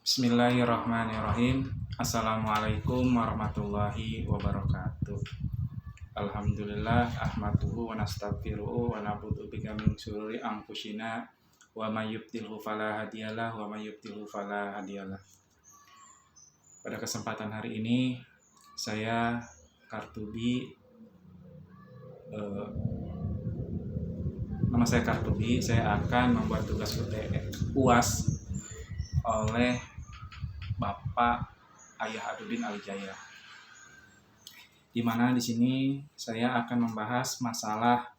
Bismillahirrahmanirrahim. Assalamualaikum warahmatullahi wabarakatuh. Alhamdulillah ahmaduhu wa nastaghfiruhu wa na'udzu bika min syururi anfusina wa may yudlilhu fala hadiyalah wa may yudlilhu fala hadiyalah. Pada kesempatan hari ini saya Kartubi, nama saya Kartubi. Saya akan membuat tugas UAS oleh Bapak Ayah Adudin Alijaya. Di mana di sini saya akan membahas masalah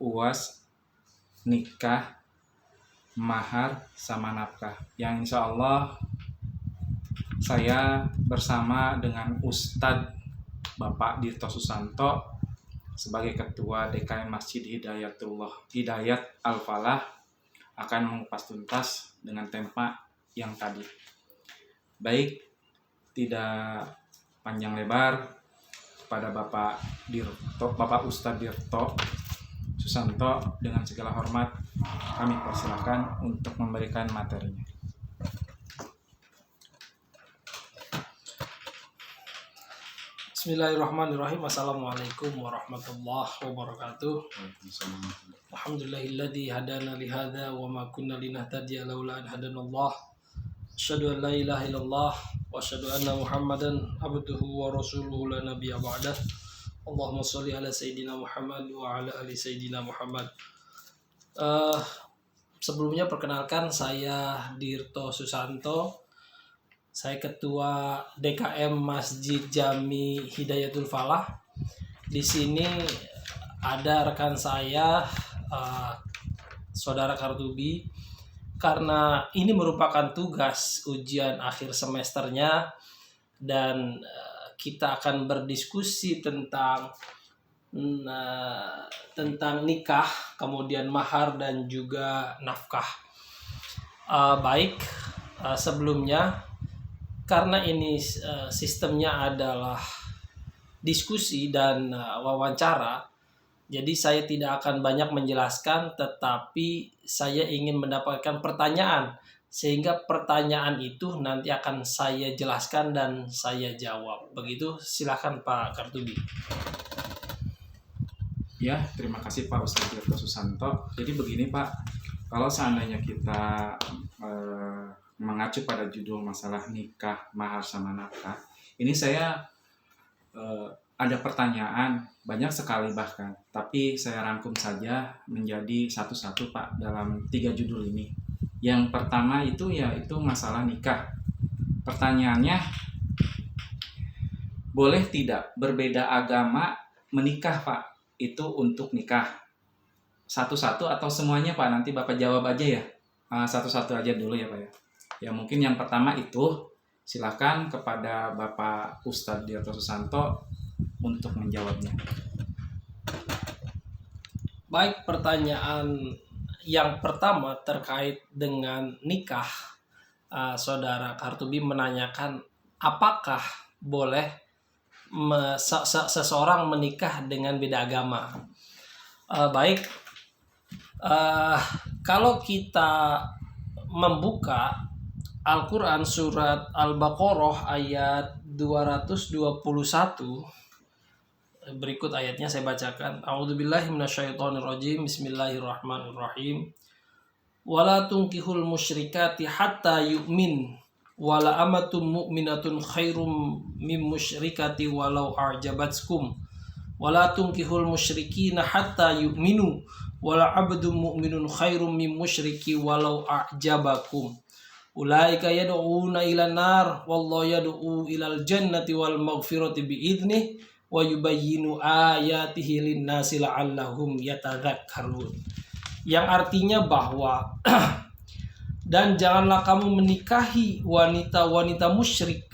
UAS nikah, mahar sama nafkah, yang insya Allah saya bersama dengan Ustadz Bapak Dirto Susanto sebagai Ketua DKM Masjid Hidayat Al-Falah akan mengupas tuntas dengan tema yang tadi. Baik, tidak panjang lebar, kepada Bapak Ustadz Dirto Susanto dengan segala hormat kami persilakan untuk memberikan materinya. Bismillahirrahmanirrahim. Assalamualaikum warahmatullahi wabarakatuh. Alhamdulillahilladzi hadana lihadza wa ma kunna linahtadiya laula an hadanallah. Asyhadu an la ilaha illallah wa asyhadu anna Muhammadan abduhu wa rasuluhu la nabiyya ba'dah. Allahumma shalli ala sayidina Muhammad wa ala ali sayidina Muhammad. Sebelumnya perkenalkan, saya Dirto Susanto. Saya Ketua DKM Masjid Jami Hidayatul Falah. Di sini ada rekan saya, Saudara Kartubi. Karena ini merupakan tugas ujian akhir semesternya dan kita akan berdiskusi tentang nikah, kemudian mahar dan juga nafkah. Sebelumnya, karena ini sistemnya adalah diskusi dan wawancara, jadi saya tidak akan banyak menjelaskan, tetapi saya ingin mendapatkan pertanyaan, sehingga pertanyaan itu nanti akan saya jelaskan dan saya jawab. Begitu, silakan Pak Kartubi. Ya, terima kasih Pak Ustadz Dirto Susanto. Jadi begini Pak, kalau seandainya kita mengacu pada judul masalah nikah, mahar sama nafkah, ini saya ada pertanyaan banyak sekali bahkan, tapi saya rangkum saja menjadi satu-satu Pak dalam 3 judul ini. Yang pertama itu yaitu masalah nikah. Pertanyaannya, boleh tidak berbeda agama menikah Pak? Itu untuk nikah. Satu-satu atau semuanya Pak? Nanti Bapak jawab aja ya. Satu-satu aja dulu ya Pak ya. Ya mungkin yang pertama itu, silakan kepada Bapak Ustadz Dirto Susanto untuk menjawabnya. Baik, pertanyaan yang pertama terkait dengan nikah. Saudara Kartubi menanyakan apakah boleh seseorang menikah dengan beda agama. Kalau kita membuka Al-Quran surat Al-Baqarah ayat 221, berikut ayatnya saya bacakan. A'udzubillahi minasyaitonirrajim. Bismillahirrahmanirrahim. Wala tunkihul musyrikati hatta yu'min wala amatun mu'minatun khairum min musyrikati walau a'jabatskum wala tunkihul musyrikina hatta yu'minu wala abdun mu'minun khairum min musyriki walau a'jabakum. Ulaika yad'una ila nar wallahu yad'u ilal jannati wal maghfirati bi'idnih wa yubayyinu ayatihi lin-nasi la'allahum yatadzakkarun. Yang artinya bahwa dan janganlah kamu menikahi wanita-wanita musyrik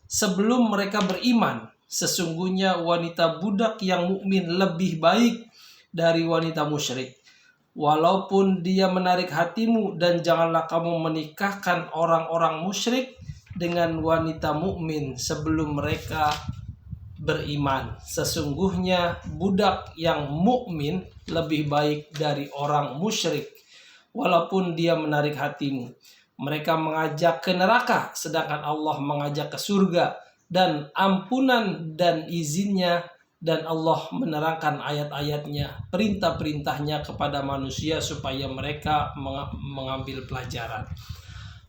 sebelum mereka beriman. Sesungguhnya wanita budak yang mukmin lebih baik dari wanita musyrik, walaupun dia menarik hatimu, dan janganlah kamu menikahkan orang-orang musyrik dengan wanita mukmin sebelum mereka beriman. Sesungguhnya budak yang mukmin lebih baik dari orang musyrik, walaupun dia menarik hatimu. Mereka mengajak ke neraka, sedangkan Allah mengajak ke surga dan ampunan dan izinnya, dan Allah menerangkan ayat-ayatnya, perintah-perintahnya kepada manusia supaya mereka mengambil pelajaran.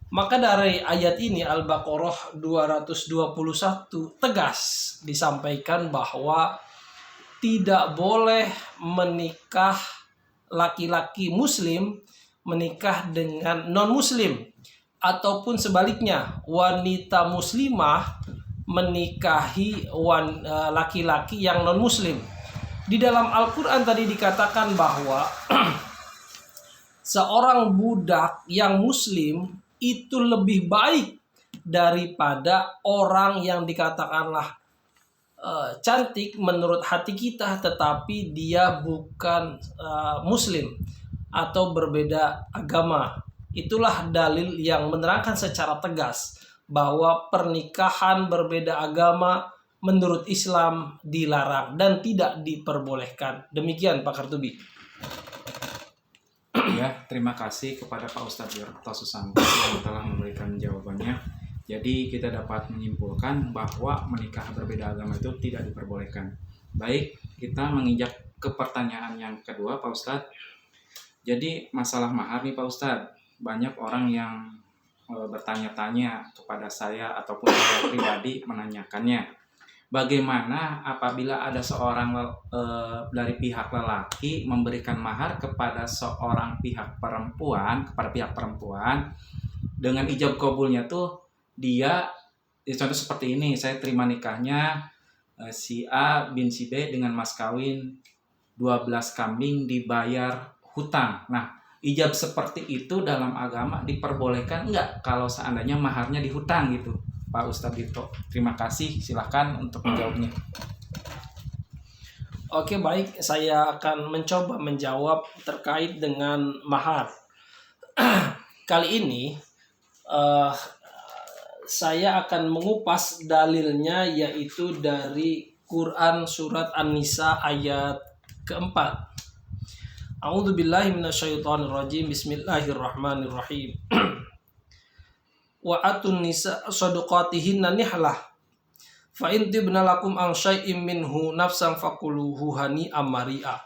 Maka dari ayat ini Al-Baqarah 221 tegas disampaikan bahwa tidak boleh menikah laki-laki muslim menikah dengan non-muslim, ataupun sebaliknya wanita muslimah menikahi laki-laki yang non-muslim. Di dalam Al-Quran tadi dikatakan bahwa seorang budak yang muslim itu lebih baik daripada orang yang dikatakanlah cantik menurut hati kita tetapi dia bukan muslim atau berbeda agama. Itulah dalil yang menerangkan secara tegas bahwa pernikahan berbeda agama menurut Islam dilarang dan tidak diperbolehkan. Demikian Pak Kartubi. Ya, terima kasih kepada Pak Ustadz Wirto Susanto yang telah memberikan jawabannya. Jadi kita dapat menyimpulkan bahwa menikah berbeda agama itu tidak diperbolehkan. Baik, kita menginjak ke pertanyaan yang kedua Pak Ustadz. Jadi masalah mahar nih Pak Ustadz, banyak orang yang bertanya-tanya kepada saya ataupun saya pribadi menanyakannya. Bagaimana apabila ada seorang dari pihak lelaki memberikan mahar kepada seorang pihak perempuan, dengan ijab kabulnya tuh dia, contoh seperti ini, saya terima nikahnya si A bin si B dengan mas kawin 12 kambing dibayar hutang. Nah, ijab seperti itu dalam agama diperbolehkan enggak kalau seandainya maharnya dihutang gitu, Pak Ustadz Wirto? Terima kasih, silakan untuk menjawabnya. Oke, baik, saya akan mencoba menjawab terkait dengan mahar. Kali ini saya akan mengupas dalilnya, yaitu dari Quran surat An-Nisa ayat keempat. A'udzubillahi minasyaitonirrajim. Bismillahirrahmanirrahim. Wa atun nisa shadaqatihinna nihlah fa in tibna lakum an syai'im minhu nafsan fakuluhu hani'am mari'a.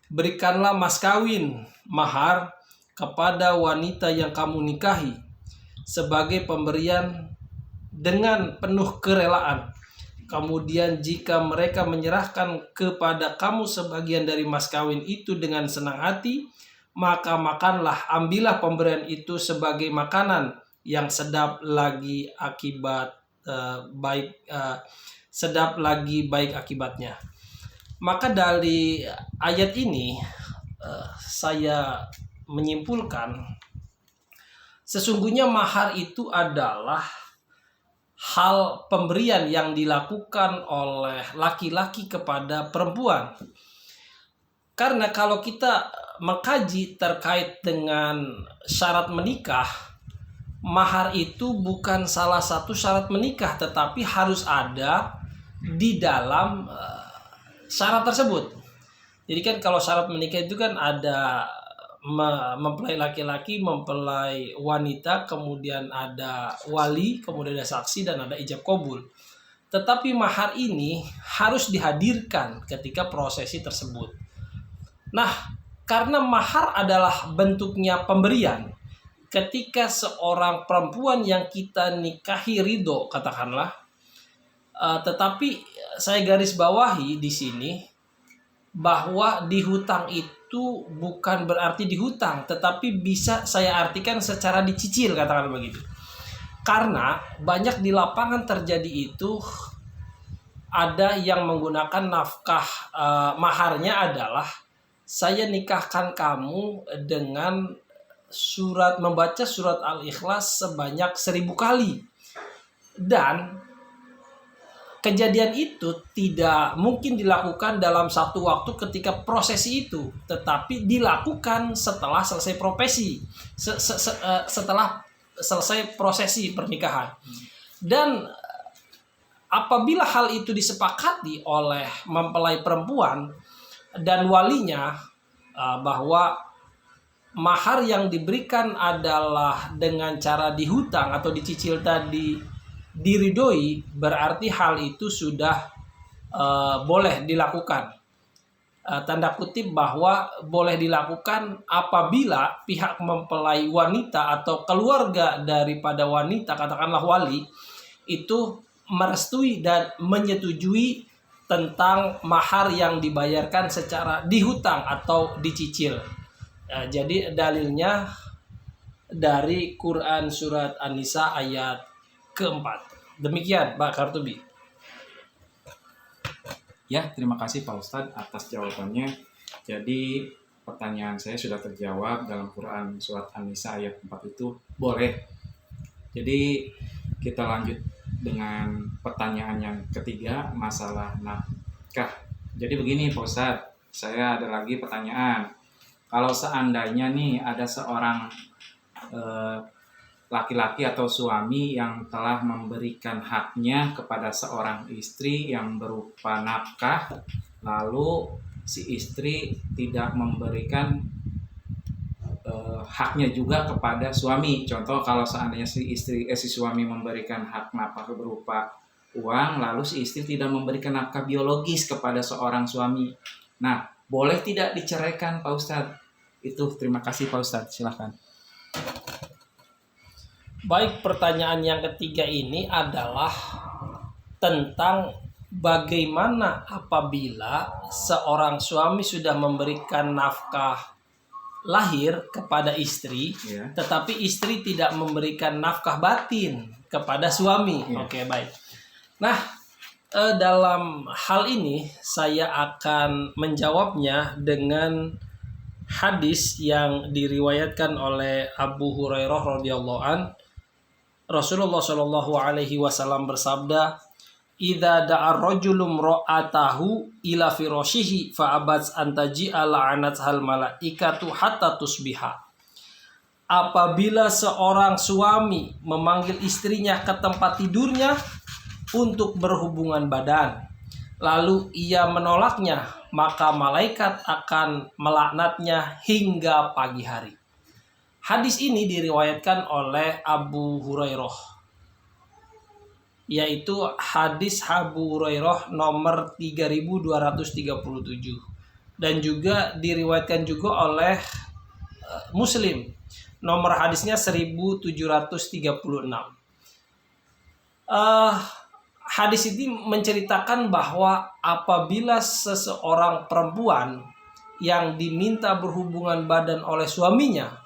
Berikanlah mas kawin mahar kepada wanita yang kamu nikahi sebagai pemberian dengan penuh kerelaan. Kemudian jika mereka menyerahkan kepada kamu sebagian dari mas kawin itu dengan senang hati, maka makanlah, ambillah pemberian itu sebagai makanan yang sedap lagi baik akibatnya. Maka dari ayat ini saya menyimpulkan sesungguhnya mahar itu adalah hal pemberian yang dilakukan oleh laki-laki kepada perempuan. Karena kalau kita mengkaji terkait dengan syarat menikah, mahar itu bukan salah satu syarat menikah, tetapi harus ada di dalam syarat tersebut. Jadi kan kalau syarat menikah itu kan ada mempelai laki-laki, mempelai wanita, kemudian ada wali, kemudian ada saksi, dan ada ijab kabul. Tetapi mahar ini harus dihadirkan ketika prosesi tersebut. Nah, karena mahar adalah bentuknya pemberian, ketika seorang perempuan yang kita nikahi ridho, katakanlah, tetapi saya garis bawahi di sini bahwa dihutang itu bukan berarti dihutang, tetapi bisa saya artikan secara dicicil, katakan begitu. Karena banyak di lapangan terjadi itu, ada yang menggunakan nafkah maharnya adalah saya nikahkan kamu dengan membaca surat Al-Ikhlas sebanyak 1000 kali. Dan kejadian itu tidak mungkin dilakukan dalam satu waktu ketika prosesi itu, tetapi dilakukan setelah selesai setelah selesai prosesi pernikahan. Dan apabila hal itu disepakati oleh mempelai perempuan dan walinya, bahwa mahar yang diberikan adalah dengan cara dihutang atau dicicil tadi diridhoi, berarti hal itu sudah boleh dilakukan. Tanda kutip bahwa boleh dilakukan apabila pihak mempelai wanita atau keluarga daripada wanita, katakanlah wali, itu merestui dan menyetujui tentang mahar yang dibayarkan secara dihutang atau dicicil. Jadi dalilnya dari Quran surat An-Nisa ayat keempat. Demikian Pak Kartubi. Ya, terima kasih Pak Ustadz atas jawabannya. Jadi pertanyaan saya sudah terjawab dalam Quran surat An-Nisa ayat 4 itu boleh. Jadi kita lanjut dengan pertanyaan yang ketiga, masalah nafkah. Jadi begini Pak Ustadz, saya ada lagi pertanyaan. Kalau seandainya nih ada seorang laki-laki atau suami yang telah memberikan haknya kepada seorang istri yang berupa nafkah, lalu si istri tidak memberikan haknya juga kepada suami. Contoh kalau seandainya si suami memberikan hak nafkah berupa uang, lalu si istri tidak memberikan nafkah biologis kepada seorang suami. Nah, boleh tidak diceraikan Pak Ustadz? Itu terima kasih Pak Ustadz, silahkan. Baik, pertanyaan yang ketiga ini adalah tentang bagaimana apabila seorang suami sudah memberikan nafkah lahir kepada istri, tetapi istri tidak memberikan nafkah batin kepada suami. Oke, baik. Nah, dalam hal ini saya akan menjawabnya dengan hadis yang diriwayatkan oleh Abu Hurairah radhiyallahu an. Rasulullah Shallallahu alaihi wasallam bersabda, "Idza da'a rajulum ra'atahu ila firashihi fa abats an taji'a la'anathal malaikatu hatta tusbiha." Apabila seorang suami memanggil istrinya ke tempat tidurnya untuk berhubungan badan, lalu ia menolaknya, maka malaikat akan melaknatnya hingga pagi hari. Hadis ini diriwayatkan oleh Abu Hurairah, yaitu hadis Abu Hurairah nomor 3237, dan juga diriwayatkan juga oleh Muslim, nomor hadisnya 1736. Hadis ini menceritakan bahwa apabila seseorang perempuan yang diminta berhubungan badan oleh suaminya,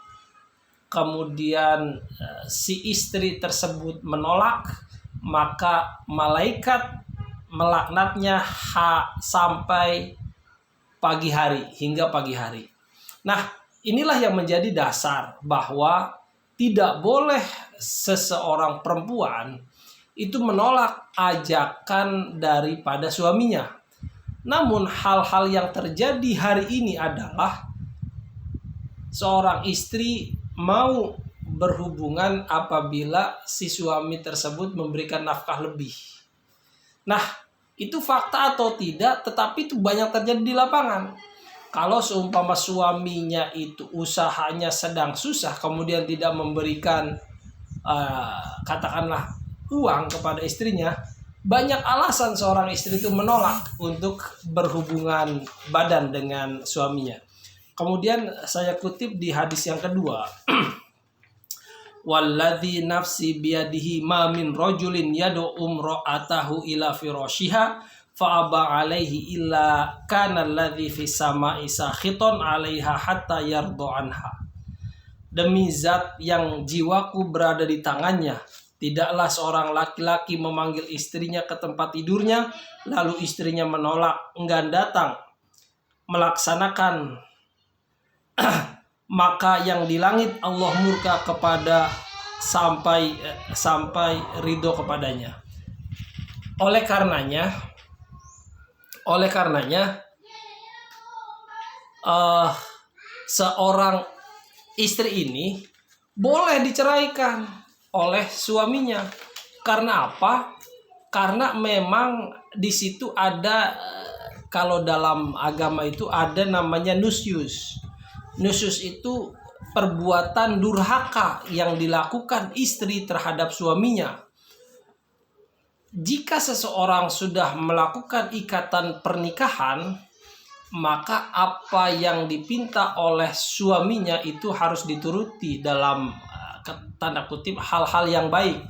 kemudian si istri tersebut menolak, maka malaikat melaknatnya sampai pagi hari, hingga pagi hari. Nah, inilah yang menjadi dasar bahwa tidak boleh seseorang perempuan itu menolak ajakan daripada suaminya. Namun hal-hal yang terjadi hari ini adalah seorang istri mau berhubungan apabila si suami tersebut memberikan nafkah lebih. Nah, itu fakta atau tidak, tetapi itu banyak terjadi di lapangan. Kalau seumpama suaminya itu usahanya sedang susah, kemudian tidak memberikan katakanlah uang kepada istrinya, banyak alasan seorang istri itu menolak untuk berhubungan badan dengan suaminya. Kemudian saya kutip di hadis yang kedua, "Walladzi nafsi biyadihi ma min rajulin yad'u imra'atahu ila firashiha fa aba 'alaihi illa kana alladzi fis sama'i sakhiton 'alaiha hatta yarda anha." Demi zat yang jiwaku berada di tangannya, tidaklah seorang laki-laki memanggil istrinya ke tempat tidurnya, lalu istrinya menolak, enggan datang melaksanakan, maka yang di langit Allah murka kepada sampai ridho kepadanya. Oleh karenanya seorang istri ini boleh diceraikan oleh suaminya. Karena apa? Karena memang di situ ada, kalau dalam agama itu ada namanya nusyus. Nusyus itu perbuatan durhaka yang dilakukan istri terhadap suaminya. Jika seseorang sudah melakukan ikatan pernikahan, maka apa yang dipinta oleh suaminya itu harus dituruti dalam tanda kutip hal-hal yang baik.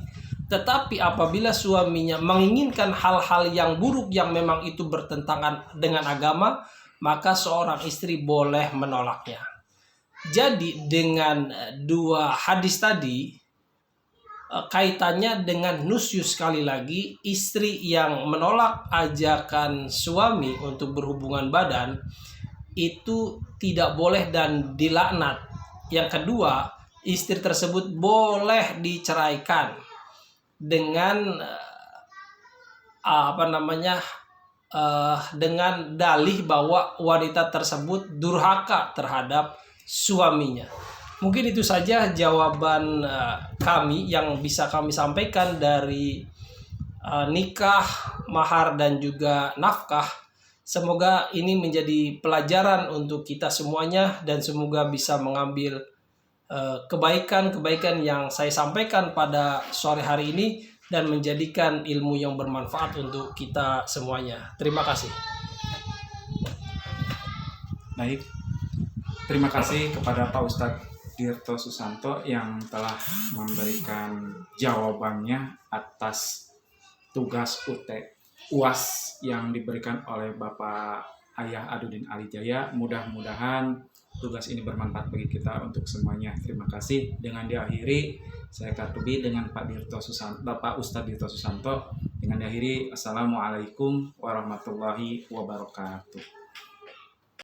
Tetapi apabila suaminya menginginkan hal-hal yang buruk yang memang itu bertentangan dengan agama, maka seorang istri boleh menolaknya. Jadi dengan dua hadis tadi, kaitannya dengan nusyus, sekali lagi, istri yang menolak ajakan suami untuk berhubungan badan itu tidak boleh dan dilaknat. Yang kedua, istri tersebut boleh diceraikan dengan dengan dalih bahwa wanita tersebut durhaka terhadap suaminya. Mungkin itu saja jawaban kami yang bisa kami sampaikan dari nikah, mahar, dan juga nafkah. Semoga ini menjadi pelajaran untuk kita semuanya dan semoga bisa mengambil kebaikan-kebaikan yang saya sampaikan pada sore hari ini dan menjadikan ilmu yang bermanfaat untuk kita semuanya. Terima kasih. Baik, terima kasih kepada Pak Ustadz Dirto Susanto yang telah memberikan jawabannya atas tugas UAS yang diberikan oleh Bapak Ayah Adudin Alijaya. Mudah-mudahan tugas ini bermanfaat bagi kita untuk semuanya. Terima kasih. Dengan diakhiri, saya Kartubi dengan Pak Ustadz Dirto Susanto. Dengan diakhiri, Assalamualaikum warahmatullahi wabarakatuh.